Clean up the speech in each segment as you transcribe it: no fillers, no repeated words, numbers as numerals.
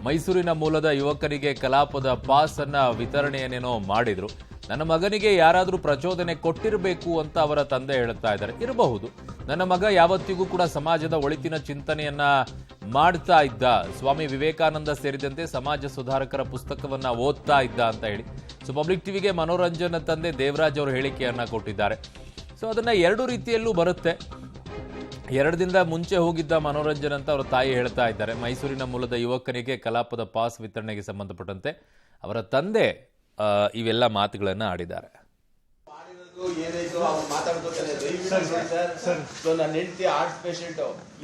ಮೈಸೂರಿನ ಮೂಲದ ಯುವಕರಿಗೆ ಕಲಾಪದ ಪಾಸ್ ಅನ್ನ ವಿತರಣೆಯನ್ನೇನೋ ಮಾಡಿದ್ರು. ನನ್ನ ಮಗನಿಗೆ ಯಾರಾದರೂ ಪ್ರಚೋದನೆ ಕೊಟ್ಟಿರಬೇಕು ಅಂತ ಅವರ ತಂದೆ ಹೇಳ್ತಾ ಇದ್ದಾರೆ. ಇರಬಹುದು, ನನ್ನ ಮಗ ಯಾವತ್ತಿಗೂ ಕೂಡ ಸಮಾಜದ ಒಳಿತಿನ ಚಿಂತನೆಯನ್ನ ಮಾಡ್ತಾ ಇದ್ದ, ಸ್ವಾಮಿ ವಿವೇಕಾನಂದ ಸೇರಿದಂತೆ ಸಮಾಜ ಸುಧಾರಕರ ಪುಸ್ತಕವನ್ನ ಓದ್ತಾ ಇದ್ದ ಅಂತ ಹೇಳಿ ಸೊ ಪಬ್ಲಿಕ್ ಟಿವಿಗೆ ಮನೋರಂಜನ ತಂದೆ ದೇವರಾಜ್ ಅವರು ಹೇಳಿಕೆಯನ್ನ ಕೊಟ್ಟಿದ್ದಾರೆ. ಸೊ ಅದನ್ನ ಎರಡು ರೀತಿಯಲ್ಲೂ ಬರುತ್ತೆ. 2 ದಿನದ ಮುಂಚೆ ಹೋಗಿದ್ದ ಮನೋರಂಜನ್ ಅಂತ ಅವರ ತಾಯಿ ಹೇಳ್ತಾ ಇದ್ದಾರೆ. ಮೈಸೂರಿನ ಮೂಲದ ಯುವಕನಿಗೆ ಕಲಾಪದ ಪಾಸ್ ವಿತರಣೆಗೆ ಸಂಬಂಧಪಟ್ಟಂತೆ ಅವರ ತಂದೆ ಇವೆಲ್ಲ ಮಾತುಗಳನ್ನು ಆಡಿದ್ದಾರೆ. ನನ್ನ ಹೆಂಡತಿ ಹಾರ್ಟ್ ಪೇಷಂಟ್,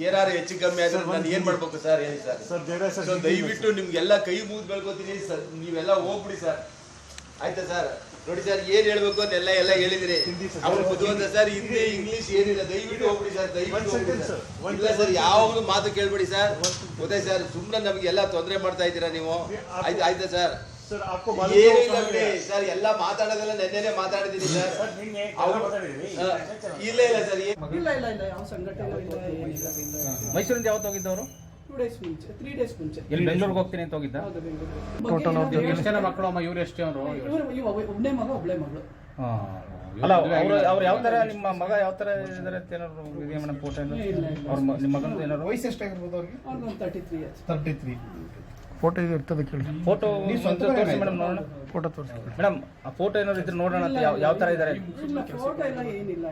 ಏನಾರು ಹೆಚ್ಚು ಕಮ್ಮಿ ಆದ್ರೆ ನಾನು ಏನ್ ಮಾಡ್ಬೇಕು ಸರ್? ಹೇಳಿ ಸರ್. ದಯವಿಟ್ಟು ನಿಮ್ಗೆಲ್ಲ ಕೈ ಮುಗಿದು ಬೆಳ್ಕೋತೀನಿ ಸರ್, ನೀವೆಲ್ಲ ಹೋಗ್ಬಿಡಿ ಸರ್, ಆಯ್ತಾ ಸರ್? ನೋಡಿ ಸರ್, ಏನ್ ಹೇಳ್ಬೇಕು ಅದೆಲ್ಲ ಎಲ್ಲ ಹೇಳಿದ್ರಿ. ಅವ್ರು ಬುದ್ಧಿವಂತ ಸರ್, ಹಿಂದಿ ಇಂಗ್ಲಿಷ್ ಏನಿಲ್ಲ, ದಯವಿಟ್ಟು ಹೋಗ್ಬಿಡಿ ಸರ್, ದಯವಿಟ್ಟು ಇಲ್ಲ ಸರ್, ಯಾವಾಗಲೂ ಮಾತು ಕೇಳ್ಬೇಡಿ ಸರ್, ಗೊತ್ತಾಯ್ತು ಸರ್? ಸುಮ್ಮನೆ ನಮ್ಗೆಲ್ಲ ತೊಂದರೆ ಮಾಡ್ತಾ ಇದ್ದೀರಾ ನೀವು, ಆಯ್ತಾ ಸರ್? ಏನಿಲ್ಲ ಬಿಡಿ ಸರ್, ಎಲ್ಲ ಮಾತಾಡೋದೆಲ್ಲ ನೆನ್ನೆನೆ ಮಾತಾಡಿದೀನಿ ಸರ್. ಇಲ್ಲ ಇಲ್ಲ ಸರ್, ಇಲ್ಲ ಯಾವ ಸಂಘಟನೆ ಮೈಸೂರಿಂದ ಯಾವತ್ತು ಹೋಗಿದ್ದವರು? 2 days ಮುಂಚೆ, 3 days ಮುಂಚೆ. ಎಲ್ಲಿ ಬೆಂಗಳೂರಿಗೆ ಹೋಗ್ತೀನಿ ಅಂತ ಹೋಗಿದ್ದ? ಎಷ್ಟು ಜನ ಮಕ್ಕಳು ಅಮ್ಮ? ಇವ್ರು ಎಷ್ಟು ಅವರು? ಒಬ್ಬನೇ ಮಗ ಒಬ್ಳೆ ಮಗಳು. ಅಲ್ಲ, ಅವ್ರು ಯಾವ ತರ, ನಿಮ್ಮ ಮಗ ಯಾವ ತರ ಇದಾರೆ ಅಂತ ಏನಾದ್ರು ಫೋಟೋ? ಅವ್ರ ನಿಮ್ಮ ಮಗನ ಏನಾದ್ರು ವಯಸ್ಸು ಎಷ್ಟಾಗಿರ್ಬೋದು ಅವ್ರಿಗೆ? ಅವ್ರಿಗೆ 33 years. 33 ಫೋಟೋ ಇರ್ತದೆ ಕೇಳಿ. ಫೋಟೋ ತೋರಿಸಿ ಮೇಡಮ್, ನೋಡೋಣ. ಫೋಟೋ ತೋರಿಸಿ ಮೇಡಮ್, ಆ ಫೋಟೋ ಏನಾದ್ರು ಇದ್ರೆ ನೋಡೋಣ ಅಂತ. ಯಾವ ತರ ಇದಾರೆ? ಫೋಟೋ ಎಲ್ಲ ಏನಿಲ್ಲ.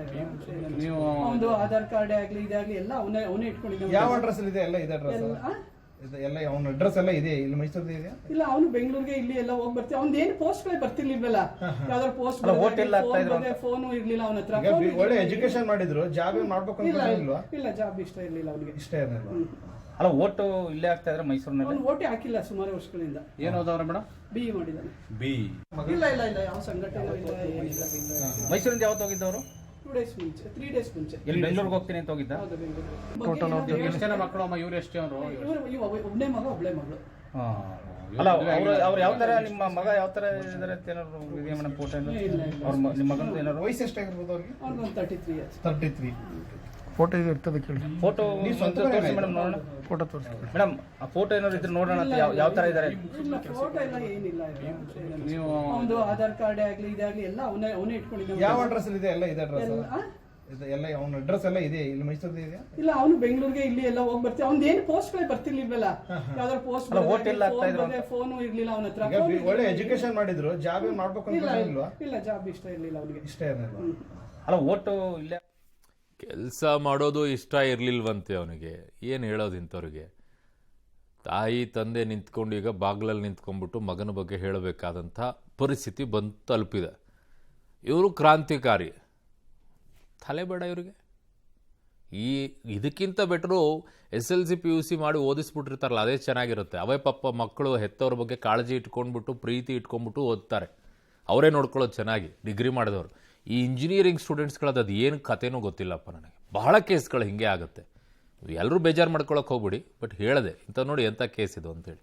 ನೀವು ಒಂದು ಆಧಾರ್ ಕಾರ್ಡ್ ಆಗ್ಲಿ ಇದಾಗ್ಲಿ ಎಲ್ಲ ಅವನೇ ಇಟ್ಕೊಂಡಿದ್ದಾನೆ. ಯಾವ ಅಡ್ರೆಸ್ ಇದೆ? ಎಲ್ಲ ಇದೆ ಅಡ್ರೆಸ್ ಎಲ್ಲ, ಅವನ ಅಡ್ರೆಸ್ ಎಲ್ಲ ಇದೆ ಇಲ್ಲಿ ಮೈಸೂರಲ್ಲಿ ಇದೆ. ಇಲ್ಲ, ಅವನು ಬೆಂಗಳೂರಿಗೆ ಇಲ್ಲಿ ಎಲ್ಲ ಹೋಗಿ ಬರ್ತೀವಿ. ಅವ್ನ ಏನು ಪೋಸ್ಟ್ ಗಳು ಬರ್ತಿರ್ಲಿಲ್ವಲ್ಲ, ಯಾವ್ದಾದ್ರು ಪೋಸ್ಟ್ ಫೋನು ಇರ್ಲಿಲ್ಲ ಅವನ ಹತ್ರ. ಒಳ್ಳೆ ಎಜುಕೇಶನ್ ಮಾಡಿದ್ರು, ಜಾಬ್ ಮಾಡ್ಬೇಕು ಅಂತ ಇಲ್ಲ, ಜಾಬ್ ಇಷ್ಟ ಇರ್ಲಿಲ್ಲ ಅವನಿಗೆ. ಇಷ್ಟ ಇರಲಿಲ್ಲ. ಅಲ್ಲ, ಓಟು ಇಲ್ಲೇ ಆಗ್ತಾ ಇದ್ರೆ ಮೈಸೂರಿನಲ್ಲಿ? ಓಟೇ ಹಾಕಿಲ್ಲ ಸುಮಾರು ವರ್ಷಗಳಿಂದ. ಏನು ಓದವ್ರ ಮೇಡಮ್? BE ಮಾಡಿದ್ದಾನೆ. ಇಲ್ಲ ಯಾವ ಸಂಘಟನೆ ಮೈಸೂರಿಂದ ಯಾವತ್ತು ಹೋಗಿದ್ದವರು? 2 days ಮುಂಚೆ, 3 days ಮುಂಚೆ. ಎಲ್ಲಿ ಬೆಂಗಳೂರಿಗೆ ಹೋಗ್ತೀನಿ ಅಂತ ಹೋಗಿದ್ದ? ಎಷ್ಟು ಜನ ಮಕ್ಕಳು ಅಮ್ಮ? ಇವ್ರು ಎಷ್ಟು ಅವರು? ಒಬ್ಬನೇ ಮಗ ಒಬ್ಳೆ ಮಗಳು. ಅಲ್ಲ, ಅವ್ರು ಯಾವ ತರ, ನಿಮ್ಮ ಮಗ ಯಾವ ತರ ಇದಾರೆ ಅಂತ ಏನಾದ್ರು ಫೋಟೋ? ಅವ್ರ ನಿಮ್ಮ ಮಗನ ಏನಾದ್ರು ವಯಸ್ಸು ಎಷ್ಟಾಗಿರ್ಬೋದು ಅವ್ರಿಗೆ? ಅವ್ರಿಗೆ 33 years. 33 ಫೋಟೋ ಇರ್ತದೆ ಕೇಳಿ. ಫೋಟೋ ತೋರಿಸಿ ಮೇಡಮ್, ನೋಡೋಣ. ಫೋಟೋ ತೋರಿಸಿ ಮೇಡಮ್, ಆ ಫೋಟೋ ಏನಾದ್ರು ಇದ್ರೆ ನೋಡೋಣ ಅಂತ. ಯಾವ ತರ ಇದಾರೆ? ಫೋಟೋ ಎಲ್ಲ ಏನಿಲ್ಲ. ನೀವು ಒಂದು ಆಧಾರ್ ಕಾರ್ಡ್ ಆಗ್ಲಿ ಇದಾಗ್ಲಿ ಎಲ್ಲ ಅವನೇ ಇಟ್ಕೊಂಡಿದ್ದಾನೆ. ಯಾವ ಅಡ್ರೆಸ್ ಇದೆ? ಎಲ್ಲ ಇದೆ ಅಡ್ರೆಸ್ ಎಲ್ಲ, ಅವನ ಅಡ್ರೆಸ್ ಎಲ್ಲ ಇದೆ ಇಲ್ಲಿ ಮೈಸೂರಲ್ಲಿ ಇದೆ. ಇಲ್ಲ, ಅವನು ಬೆಂಗಳೂರಿಗೆ ಇಲ್ಲಿ ಎಲ್ಲ ಹೋಗಿ ಬರ್ತೀವಿ. ಅವ್ನ ಏನು ಪೋಸ್ಟ್ ಗಳು ಬರ್ತಿರ್ಲಿಲ್ವಲ್ಲ, ಯಾವ್ದಾದ್ರು ಪೋಸ್ಟ್ ಫೋನು ಇರ್ಲಿಲ್ಲ ಅವನ ಹತ್ರ. ಒಳ್ಳೆ ಎಜುಕೇಶನ್ ಮಾಡಿದ್ರು, ಜಾಬ್ ಮಾಡ್ಬೇಕು ಅಂತ ಇಲ್ಲ, ಜಾಬ್ ಇಷ್ಟ ಇರ್ಲಿಲ್ಲ ಅವನಿಗೆ. ಇಷ್ಟ ಇರಲಿಲ್ಲ. ಅಲ್ಲ, ಓಟು ಇಲ್ಲೇ ಕೆಲಸ ಮಾಡೋದು ಇಷ್ಟ ಇರಲಿಲ್ವಂತೆ ಅವನಿಗೆ. ಏನು ಹೇಳೋದು ಇಂಥವ್ರಿಗೆ? ತಾಯಿ ತಂದೆ ನಿಂತ್ಕೊಂಡು ಈಗ ಬಾಗಿಲಲ್ಲಿ ನಿಂತ್ಕೊಂಡ್ಬಿಟ್ಟು ಮಗನ ಬಗ್ಗೆ ಹೇಳಬೇಕಾದಂಥ ಪರಿಸ್ಥಿತಿ ಬಂದು ತಲುಪಿದೆ. ಇವರು ಕ್ರಾಂತಿಕಾರಿ, ತಲೆ ಬೇಡ ಇವರಿಗೆ. ಇದಕ್ಕಿಂತ ಬೆಟರು SLC PUC ಮಾಡಿ ಓದಿಸ್ಬಿಟ್ಟಿರ್ತಾರಲ್ಲ, ಅದೇ ಚೆನ್ನಾಗಿರುತ್ತೆ. ಅವೇ ಪಾಪ ಮಕ್ಕಳು ಹೆತ್ತವ್ರ ಬಗ್ಗೆ ಕಾಳಜಿ ಇಟ್ಕೊಂಡ್ಬಿಟ್ಟು ಪ್ರೀತಿ ಇಟ್ಕೊಂಡ್ಬಿಟ್ಟು ಓದ್ತಾರೆ. ಅವರೇ ನೋಡ್ಕೊಳ್ಳೋದು ಚೆನ್ನಾಗಿ, ಡಿಗ್ರಿ ಮಾಡಿದವರು. ಈ ಇಂಜಿನಿಯರಿಂಗ್ ಸ್ಟೂಡೆಂಟ್ಸ್ಗಳದ್ದು ಅದು ಏನು ಕಥೆನೂ ಗೊತ್ತಿಲ್ಲಪ್ಪ ನನಗೆ. ಬಹಳ ಕೇಸ್ಗಳು ಹಿಂಗೆ ಆಗುತ್ತೆ. ಎಲ್ಲರೂ ಬೇಜಾರು ಮಾಡ್ಕೊಳಕ್ಕೆ ಹೋಗ್ಬಿಡಿ, ಬಟ್ ಹೇಳಿದೆ ಇಂಥ ನೋಡಿ ಎಂಥ ಕೇಸ್ ಇದು ಅಂತೇಳಿ.